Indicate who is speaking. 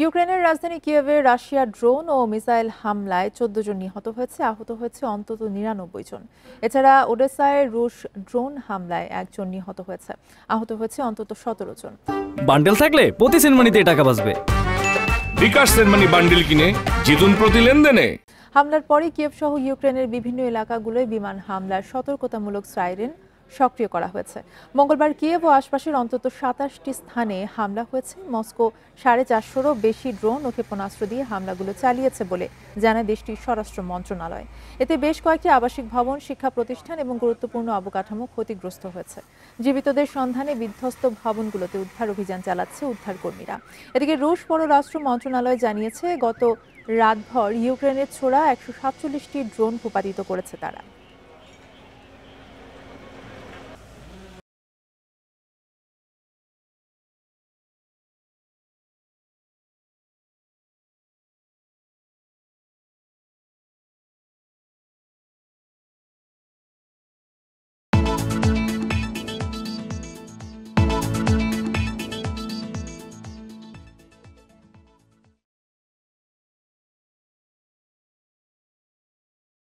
Speaker 1: ইউক্রেনের রাজধানী কিয়েভে রাশিয়ার ড্রোন ও মিসাইল হামলায় ১৪ জন নিহত হয়েছে, আহত হয়েছে অন্তত ৯৯ জন। এছাড়া ওডেসায় রুশ ড্রোন হামলায় একজন নিহত হয়েছে, আহত হয়েছে অন্তত ১৭ জন।
Speaker 2: বান্ডেল থাকলে প্রতি সেনমানিতে টাকা বাঁচবে।
Speaker 3: বিকাশ সেনমানি বান্ডেল কিনে জিতুন প্রতি লেনদেনে।
Speaker 1: হামলার পরে কিয়েভ সহ ইউক্রেনের বিভিন্ন এলাকাগুলোয় বিমান হামলার সতর্কতামূলক সাইরেন সক্রিয় করা হয়েছে। মঙ্গলবার কিয়েভ ও আশপাশের অন্তত ২৭টি স্থানে হামলা হয়েছে। মস্কো ৪৫০রও বেশি ড্রোন ও ক্ষেপণাস্ত্র দিয়ে হামলাগুলো চালিয়েছে বলে জানায় দেশটির স্বরাষ্ট্র মন্ত্রণালয়। এতে বেশ কয়েকটি আবাসিক ভবন, শিক্ষা প্রতিষ্ঠান এবং গুরুত্বপূর্ণ অবকাঠামো ক্ষতিগ্রস্ত হয়েছে। জীবিতদের সন্ধানে বিধ্বস্ত ভবনগুলোতে উদ্ধার অভিযান চালাচ্ছে উদ্ধারকর্মীরা। এদিকে রুশ পররাষ্ট্র মন্ত্রণালয় জানিয়েছে, গত রাতভর ইউক্রেনের ছোড়া ১৪৭টি ড্রোন ভূপাতিত করেছে তারা।